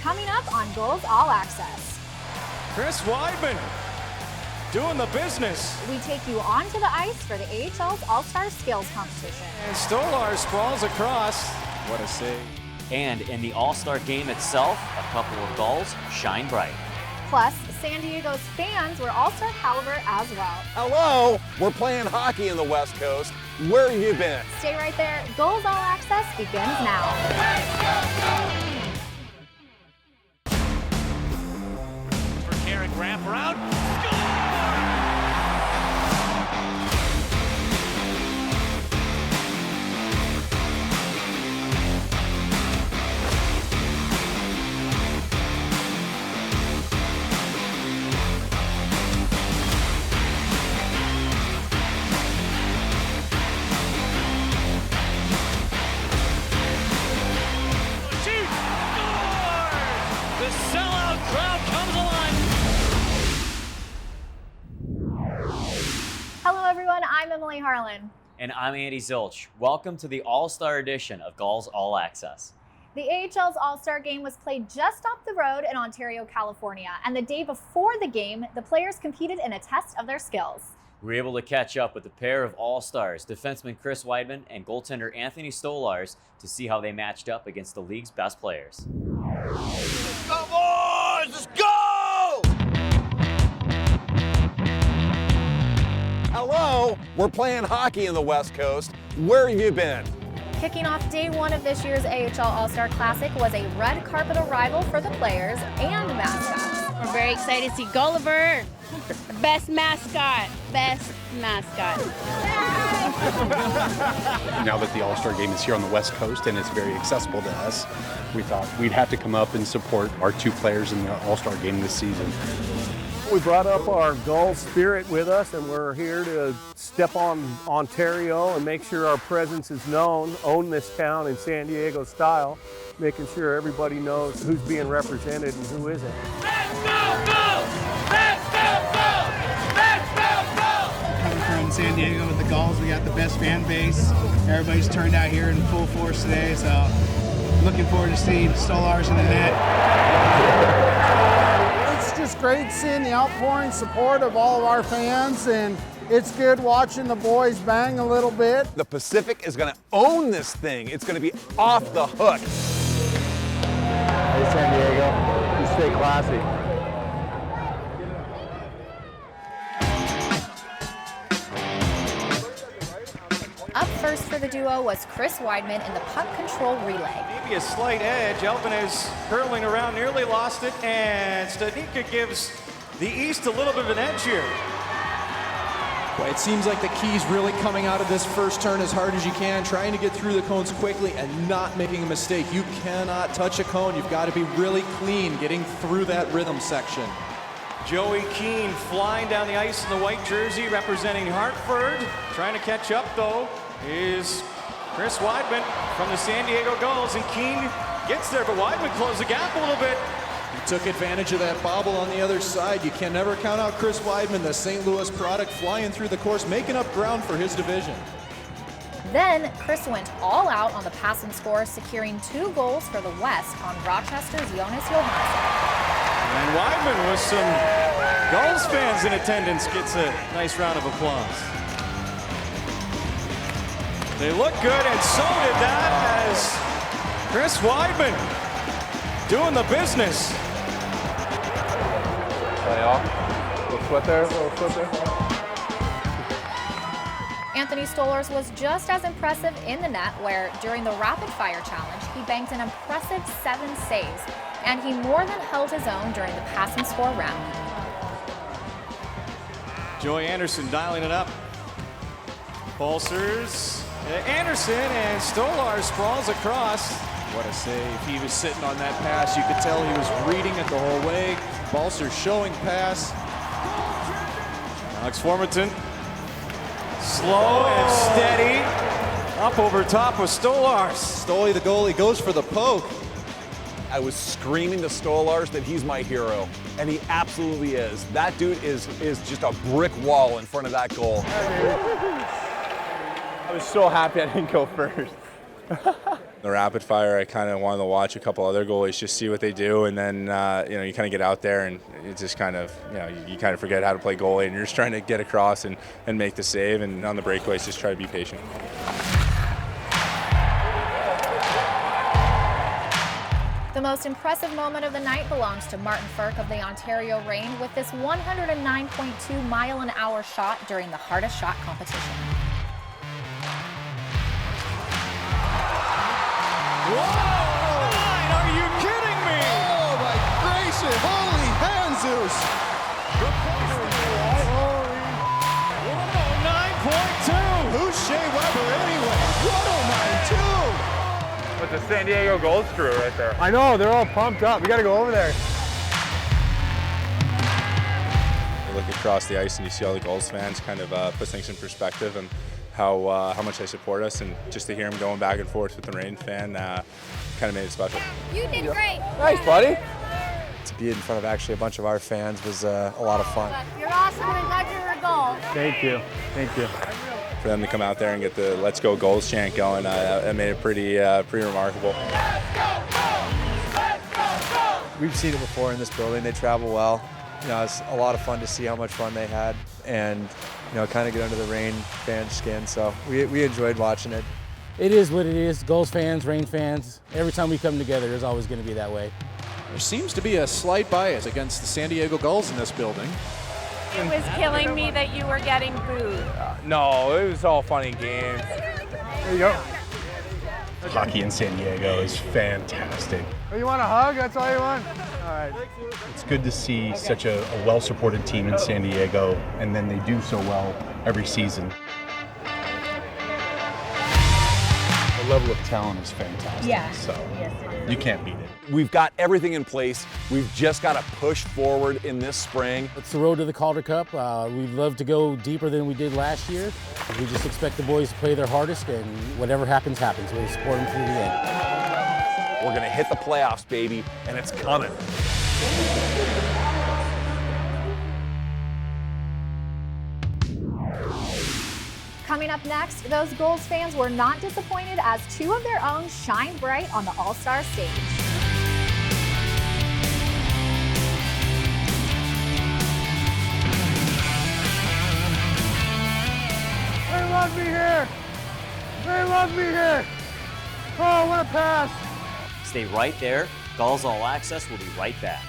coming up on Gulls All Access. Chris Wideman doing the business. We take you onto the ice for the AHL's All-Star Skills Competition. And Stolarz sprawls across. What a save. And in the All-Star Game itself, a couple of Gulls shine bright. Plus, San Diego's fans were All-Star caliber as well. Hello, we're playing hockey in the West Coast. Where have you been? Stay right there. Gulls All Access begins now. For Carrick, wrap around. The sellout crowd comes alive. Hello, everyone. I'm Emily Harlan. And I'm Andy Zilch. Welcome to the All-Star edition of Gulls All Access. The AHL's All-Star Game was played just off the road in Ontario, California. And the day before the game, the players competed in a test of their skills. We were able to catch up with a pair of All-Stars, defenseman Chris Wideman and goaltender Anthony Stolarz, to see how they matched up against the league's best players. Go, boys! Let's go! Hello, we're playing hockey in the West Coast. Where have you been? Kicking off day one of this year's AHL All-Star Classic was a red carpet arrival for the players and mascots. We're very excited to see Gulliver, best mascot, best mascot. Now that the All-Star Game is here on the West Coast and it's very accessible to us, we thought we'd have to come up and support our two players in the All-Star Game this season. We brought up our Gulls spirit with us, and we're here to step on Ontario and make sure our presence is known, own this town in San Diego style, making sure everybody knows who's being represented and who isn't. Let's go, Gulls! Let's go, Gulls! Let's go, Gulls! Coming from San Diego with the Gulls, we got the best fan base. Everybody's turned out here in full force today, so looking forward to seeing Stolarz in the net. It's just great seeing the outpouring support of all of our fans, and it's good watching the boys bang a little bit. The Pacific is going to own this thing. It's going to be off the hook. Hey, San Diego, you stay classy. Up first for the duo was Chris Wideman in the puck control relay. Maybe a slight edge. Elvin is hurtling around, nearly lost it, and Stanika gives the East a little bit of an edge here. Well, it seems like the key's really coming out of this first turn as hard as you can, trying to get through the cones quickly and not making a mistake. You cannot touch a cone. You've got to be really clean getting through that rhythm section. Joey Keane flying down the ice in the white jersey representing Hartford. Trying to catch up, though, is Chris Wideman from the San Diego Gulls, and Keane gets there, but Wideman closed the gap a little bit. He took advantage of that bobble on the other side. You can never count out Chris Wideman, the St. Louis product, flying through the course, making up ground for his division. Then Chris went all out on the pass and score, securing 2 goals for the West on Rochester's Jonas Johansson. And Wideman, with some Gulls fans in attendance, gets a nice round of applause. They look good, and so did that as Chris Wideman doing the business. Little foot there, little foot there. Anthony Stolarz was just as impressive in the net, where during the rapid fire challenge, he banked an impressive 7 saves, and he more than held his own during the pass and score round. Joey Anderson dialing it up. Pulsers. Anderson, and Stolarz sprawls across. What a save. He was sitting on that pass. You could tell he was reading it the whole way. Balser showing pass. Alex Formanton. Slow and steady. Up over top with Stolarz. Stoley, the goalie, goes for the poke. I was screaming to Stolarz that he's my hero, and he absolutely is. That dude is just a brick wall in front of that goal. I was so happy I didn't go first. The rapid fire, I kind of wanted to watch a couple other goalies, just see what they do, and then you kind of get out there and it's just kind of, you kind of forget how to play goalie, and you're just trying to get across and make the save, and on the breakaways, just try to be patient. The most impressive moment of the night belongs to Martin Ferk of the Ontario Reign with this 109.2-mile-an-hour shot during the hardest shot competition. Whoa! Are you kidding me? Oh my gracious! Holy Hanzus! 109.2! Who's Shea Weber anyway? 109.2! With the San Diego Gulls crew right there. I know, they're all pumped up. We got to go over there. You look across the ice and you see all the Gulls fans, kind of puts things in perspective and how much they support us, and just to hear them going back and forth with the Reign fan kind of made it special. You did great. Nice, buddy. To be in front of actually a bunch of our fans was a lot of fun. You're awesome and glad you're a goal. Thank you. Thank you. For them to come out there and get the "Let's Go Gulls" chant going, that made it pretty remarkable. We've seen it before in this building. They travel well. It's a lot of fun to see how much fun they had, and kind of get under the Reign fan skin. So we enjoyed watching it. It is what it is. Gulls fans, Reign fans. Every time we come together, it's always going to be that way. There seems to be a slight bias against the San Diego Gulls in this building. It was killing me that you were getting booed. No, it was all fun and games. There you go. Hockey in San Diego is fantastic. Oh, you want a hug? That's all you want? All right. It's good to see such a well-supported team in San Diego, and then they do so well every season. The level of talent is fantastic. Yeah. So you can't beat it. We've got everything in place. We've just got to push forward in this spring. It's the road to the Calder Cup. We'd love to go deeper than we did last year. We just expect the boys to play their hardest, and whatever happens, happens. We'll support them through the end. We're going to hit the playoffs, baby, and it's coming. Coming up next, those Gulls fans were not disappointed as two of their own shined bright on the All-Star stage. They love me here. They love me here. Oh, what a pass. Stay right there. Gulls All Access will be right back.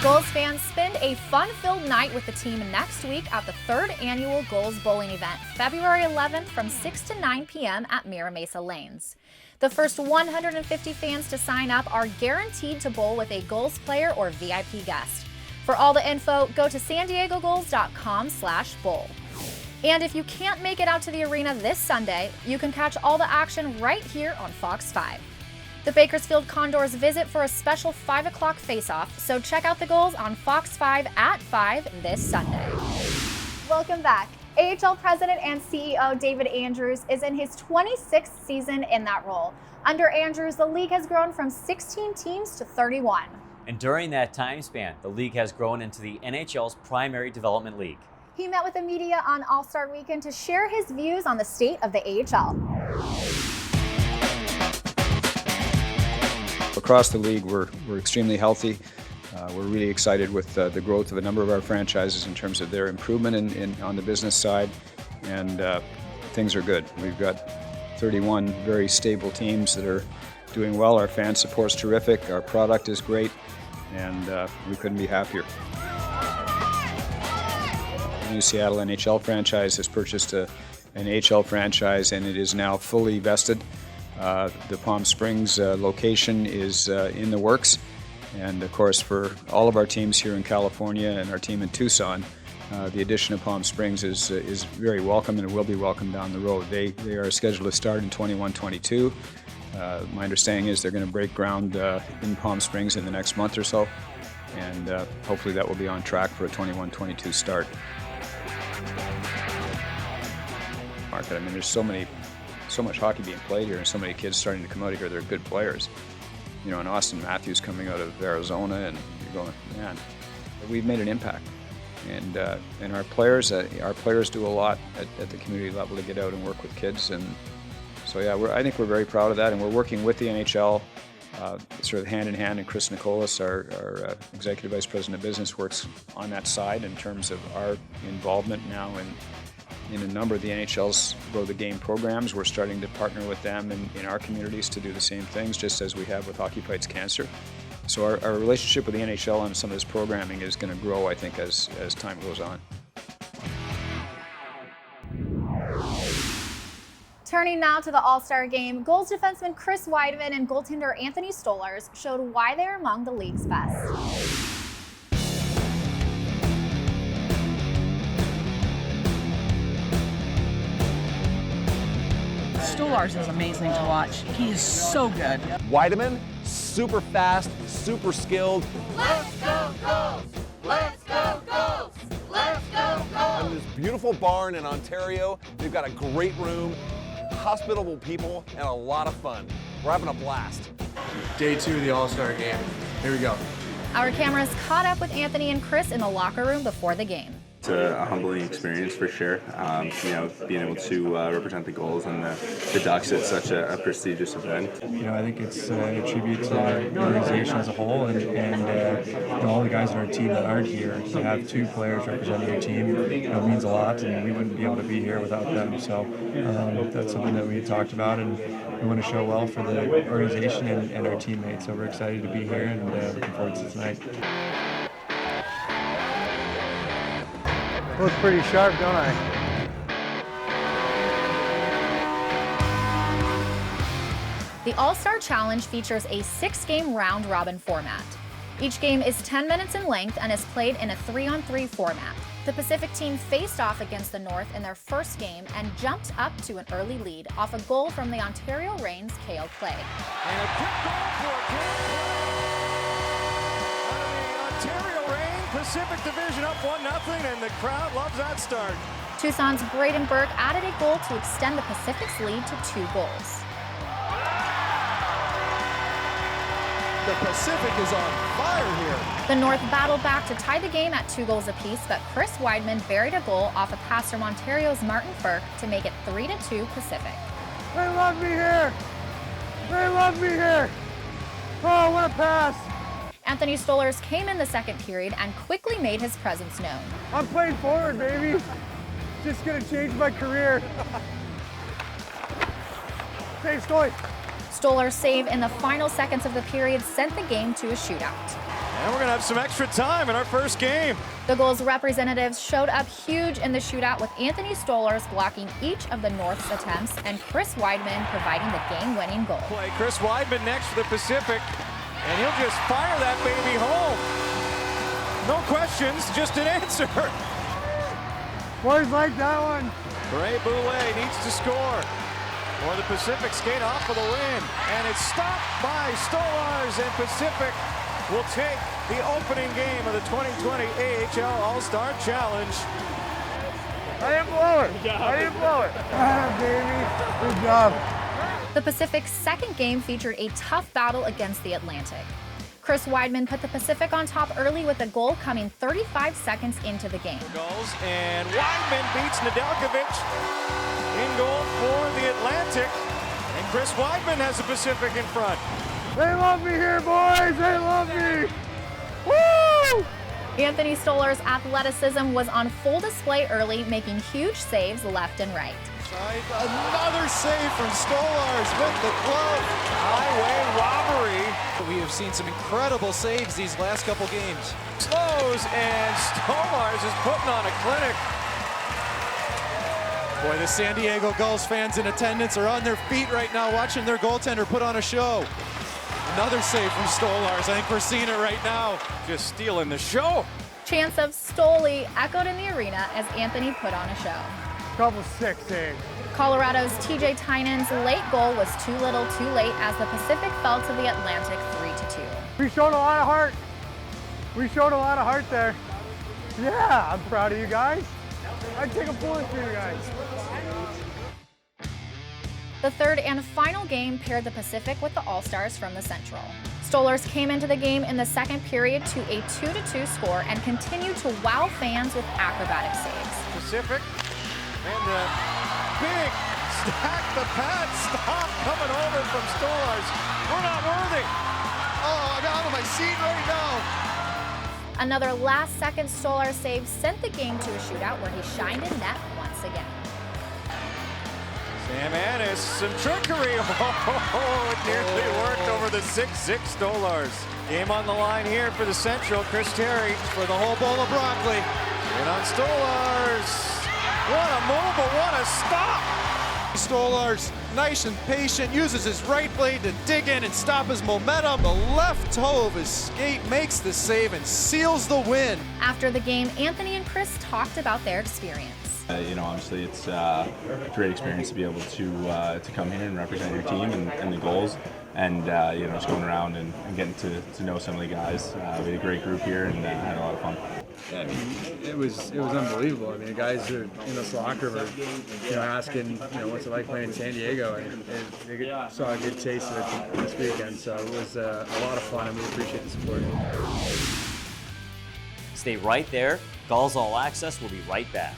Gulls fans spend a fun-filled night with the team next week at the 3rd annual Gulls Bowling event, February 11th from 6 to 9 p.m. at Mira Mesa Lanes. The first 150 fans to sign up are guaranteed to bowl with a Gulls player or VIP guest. For all the info, go to sandiegogulls.com/bowl. And if you can't make it out to the arena this Sunday, you can catch all the action right here on Fox 5. The Bakersfield Condors visit for a special 5 o'clock face-off, so check out the Gulls on Fox 5 at 5 this Sunday. Welcome back. AHL President and CEO David Andrews is in his 26th season in that role. Under Andrews, the league has grown from 16 teams to 31. And during that time span, the league has grown into the NHL's primary development league. He met with the media on All-Star Weekend to share his views on the state of the AHL. Across the league, we're extremely healthy. We're really excited with the growth of a number of our franchises in terms of their improvement on the business side, and things are good. We've got 31 very stable teams that are doing well. Our fan support's terrific. Our product is great, and we couldn't be happier. The new Seattle NHL franchise has purchased an AHL franchise, and it is now fully vested. The Palm Springs location is in the works, and of course for all of our teams here in California and our team in Tucson, the addition of Palm Springs is very welcome and will be welcome down the road. They are scheduled to start in 21-22. My understanding is they're going to break ground in Palm Springs in the next month or so, and hopefully that will be on track for a 21-22 start. Market, I mean, there's so much hockey being played here and so many kids starting to come out of here. They're good players. And Austin Matthews coming out of Arizona, and you're going, man, we've made an impact. And our players do a lot at the community level to get out and work with kids. And so yeah, I think we're very proud of that, and we're working with the NHL sort of hand in hand. And Chris Nicolas, our Executive Vice President of Business, works on that side in terms of our involvement now in a number of the NHL's Grow the Game programs. We're starting to partner with them in our communities to do the same things, just as we have with Hockey Fights Cancer. So our relationship with the NHL on some of this programming is going to grow, I think, as time goes on. Turning now to the All-Star Game, Gulls defenseman Chris Wideman and goaltender Anthony Stolarz showed why they're among the league's best. Stolarz is amazing to watch. He is so good. Wideman, super fast, super skilled. Let's go Gulls! Let's go Gulls! Let's go Gulls! In this beautiful barn in Ontario, they've got a great room, hospitable people, and a lot of fun. We're having a blast. Day 2 of the All-Star Game. Here we go. Our cameras caught up with Anthony and Chris in the locker room before the game. It's a humbling experience for sure. Being able to represent the Gulls and the Ducks at such a prestigious event. I think it's a tribute to the organization as a whole, and all the guys on our team that aren't here. To have 2 players representing your team, means a lot, and we wouldn't be able to be here without them. So that's something that we had talked about, and we want to show well for the organization and our teammates. So we're excited to be here, and looking forward to tonight. Looks pretty sharp, don't I? The All-Star Challenge features a 6-game round-robin format. Each game is 10 minutes in length and is played in a 3-on-3 format. The Pacific team faced off against the North in their first game and jumped up to an early lead off a goal from the Ontario Reign's Kale Clay. And a quick goal for Kale Ontario Reign, Pacific Division up 1-0, and the crowd loves that start. Tucson's Braden Burke added a goal to extend the Pacific's lead to 2 goals. The Pacific is on fire here. The North battled back to tie the game at 2 goals apiece, but Chris Wideman buried a goal off a pass from Ontario's Martin Ferk to make it 3-2 Pacific. They love me here! They love me here! Oh, what a pass! Anthony Stolarz came in the second period and quickly made his presence known. I'm playing forward, baby. Just gonna change my career. Save, Stoy. Stolar's save in the final seconds of the period sent the game to a shootout. And we're gonna have some extra time in our first game. The Gulls representatives showed up huge in the shootout with Anthony Stolarz blocking each of the North's attempts and Chris Wideman providing the game-winning goal. Play Chris Wideman next for the Pacific, and he'll just fire that baby home. No questions, just an answer. Boys like that one. Bray Boulet needs to score, or the Pacific skate off for the win. And it's stopped by Stolarz, and Pacific will take the opening game of the 2020 AHL All-Star Challenge. I didn't blow it. I didn't blow it. Ah, baby. Good job. The Pacific's second game featured a tough battle against the Atlantic. Chris Wideman put the Pacific on top early with a goal coming 35 seconds into the game. Goals, and Wideman beats Nedeljkovic in goal for the Atlantic, and Chris Wideman has the Pacific in front. They love me here, boys. They love me. Woo! Anthony Stolarz's athleticism was on full display early, making huge saves left and right. Another save from Stolarz with the glove. Highway robbery. We have seen some incredible saves these last couple games. Slows, and Stolarz is putting on a clinic. Boy, the San Diego Gulls fans in attendance are on their feet right now watching their goaltender put on a show. Another save from Stolarz. I think we're seeing it right now. Just stealing the show. Chants of Stoli echoed in the arena as Anthony put on a show. Couple 6 saves. Colorado's TJ Tynan's late goal was too little too late as the Pacific fell to the Atlantic 3-2. We showed a lot of heart. We showed a lot of heart there. Yeah, I'm proud of you guys. I'd take a bullet for you guys. The third and final game paired the Pacific with the All-Stars from the Central. Stolarz came into the game in the second period to a 2-2 score and continued to wow fans with acrobatic saves. Pacific, and the big stack the pad stop coming over from Stolarz. We're not worthy. Oh, I'm out of my seat right now. Another last-second Stolarz save sent the game to a shootout where he shined in net once again. Sam Annis, some trickery. Oh, it nearly worked over the 6'6" Stolarz. Game on the line here for the Central. Chris Terry for the whole bowl of broccoli. In on Stolarz. What a move, but what a stop. Stolarz, nice and patient, uses his right blade to dig in and stop his momentum. The left toe of his skate makes the save and seals the win. After the game, Anthony and Chris talked about their experience. Obviously it's a great experience to be able to come here and represent your team and the Gulls, and just going around and getting to know some of the guys. We had a great group here and had a lot of fun. Yeah, I mean, it was unbelievable. I mean, the guys are in this locker room, asking, what's it like playing in San Diego, and they saw a good taste of it this weekend. So it was a lot of fun, and we appreciate the support. Stay right there. Gulls All Access will be right back.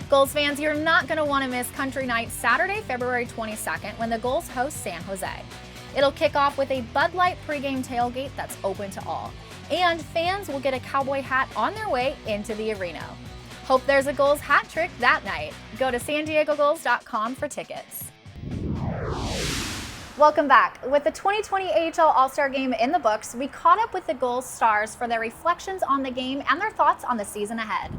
Gulls fans, you're not going to want to miss Country Night Saturday, February 22nd, when the Gulls host San Jose. It'll kick off with a Bud Light pregame tailgate that's open to all, and fans will get a cowboy hat on their way into the arena. Hope there's a Gulls hat trick that night. Go to sandiegogulls.com for tickets. Welcome back. With the 2020 AHL All-Star Game in the books, we caught up with the Gulls stars for their reflections on the game and their thoughts on the season ahead.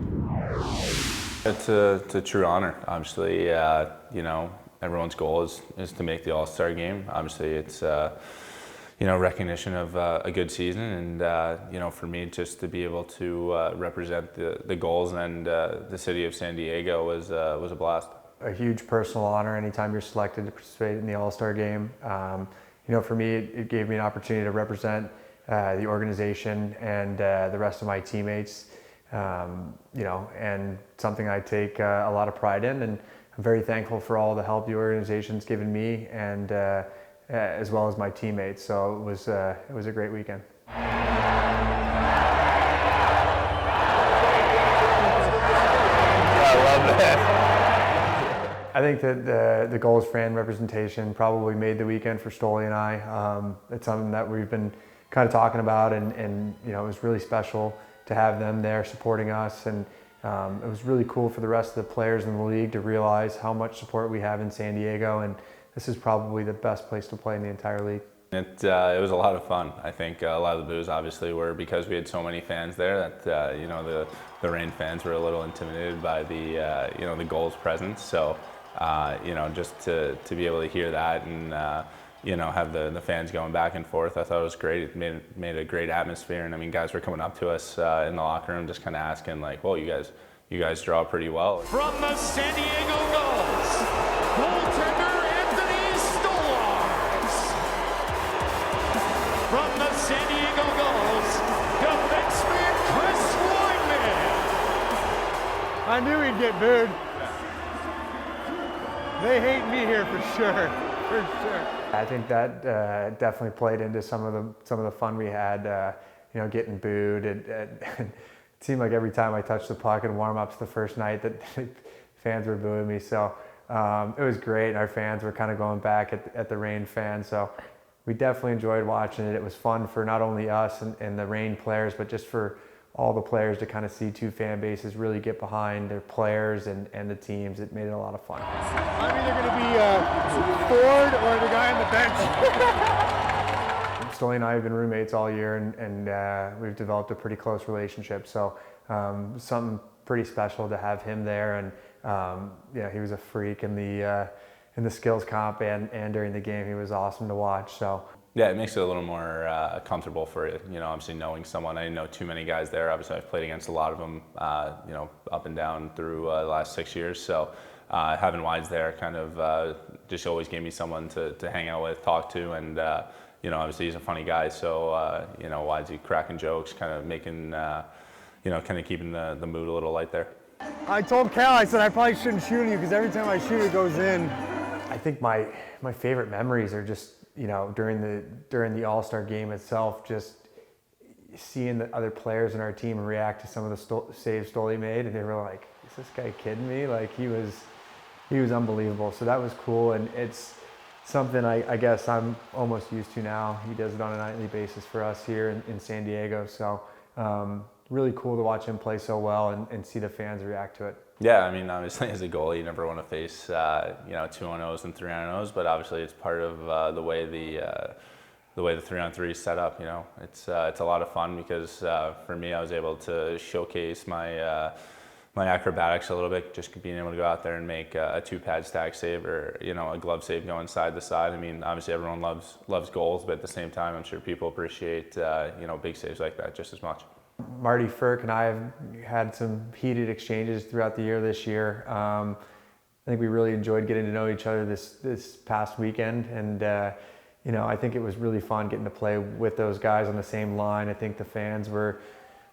It's a true honor. Obviously, everyone's goal is to make the All-Star Game. Obviously, it's recognition of a good season, and for me, just to be able to represent the Gulls and the city of San Diego was a blast. A huge personal honor anytime you're selected to participate in the All-Star Game. For me, it gave me an opportunity to represent the organization and the rest of my teammates. And something I take a lot of pride in, and I'm very thankful for all the help the organization's given me, and as well as my teammates. So it was a great weekend. I love that. I think that the Gulls fan representation probably made the weekend for Stoli and I. It's something that we've been kind of talking about, and it was really special to have them there supporting us, and it was really cool for the rest of the players in the league to realize how much support we have in San Diego, and this is probably the best place to play in the entire league. It was a lot of fun. I think a lot of the boos obviously were because we had so many fans there that the Reign fans were a little intimidated by the Gulls presence. So just to be able to hear that and have the fans going back and forth, I thought it was great. It made a great atmosphere, and I mean, guys were coming up to us in the locker room just kind of asking like, "Well, you guys draw pretty well." From the San Diego Gulls, goaltender Anthony Stolarz. From the San Diego Gulls, defenseman Chris Wideman. I knew he'd get booed. They hate me here for sure. For sure. I think that definitely played into some of the fun we had. Getting booed. It seemed like every time I touched the puck in warm-ups the first night that fans were booing me. So it was great. Our fans were kind of going back at the Reign fans. So we definitely enjoyed watching it. It was fun for not only us and the Reign players, but just for all the players to kind of see two fan bases really get behind their players and the teams. It made it a lot of fun. I'm either going to be Ford or the guy on the bench. Stoli and I have been roommates all year, and we've developed a pretty close relationship. So something pretty special to have him there, and he was a freak in the skills comp and during the game. He was awesome to watch. So. Yeah, it makes it a little more comfortable for it. Obviously knowing someone. I didn't know too many guys there. Obviously, I've played against a lot of them, up and down through the last 6 years. So having Wides there kind of just always gave me someone to hang out with, talk to, and obviously he's a funny guy. So Widesy cracking jokes, kind of making kind of keeping the mood a little light there. I told Cal, I said I probably shouldn't shoot you because every time I shoot it goes in. I think my favorite memories are just, during the All-Star game itself, just seeing the other players in our team react to some of the saves Stoley made, and they were like, "Is this guy kidding me?" Like he was unbelievable. So that was cool, and it's something I guess I'm almost used to now. He does it on a nightly basis for us here in San Diego. So really cool to watch him play so well and see the fans react to it. Yeah, I mean, obviously as a goalie, you never want to face 2-on-0s and 3-on-0s, but obviously it's part of the way the 3-on-3 is set up. It's a lot of fun because for me, I was able to showcase my acrobatics a little bit, just being able to go out there and make a 2-pad stack save or a glove save going side to side. I mean, obviously everyone loves goals, but at the same time, I'm sure people appreciate big saves like that just as much. Marty Firk and I have had some heated exchanges throughout the year this year. I think we really enjoyed getting to know each other this past weekend, and I think it was really fun getting to play with those guys on the same line. I think the fans were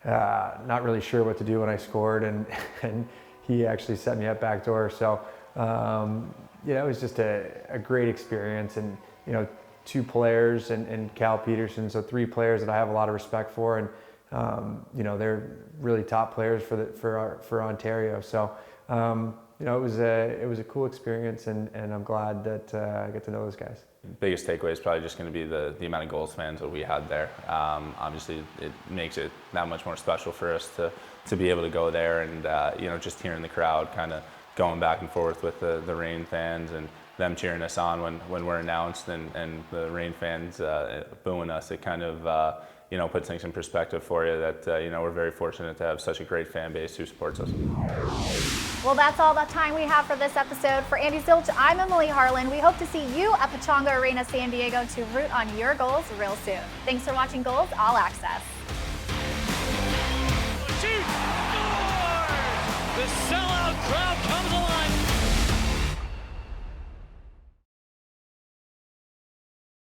not really sure what to do when I scored, and he actually set me up backdoor. So it was just a great experience, and 2 players and Cal Peterson, so 3 players that I have a lot of respect for, and they're really top players for Ontario. So it was a cool experience, and I'm glad that I get to know those guys. Biggest takeaway is probably just going to be the amount of Gulls fans that we had there. Obviously, it makes it that much more special for us to be able to go there and just hearing the crowd kind of going back and forth with the Reign fans and them cheering us on when we're announced and the Reign fans booing us. It kind of puts things in perspective for you that we're very fortunate to have such a great fan base who supports us. Well, that's all the time we have for this episode. For Andy Zilch, I'm Emily Harlan. We hope to see you at Pechanga Arena, San Diego to root on your Gulls real soon. Thanks for watching Gulls All Access.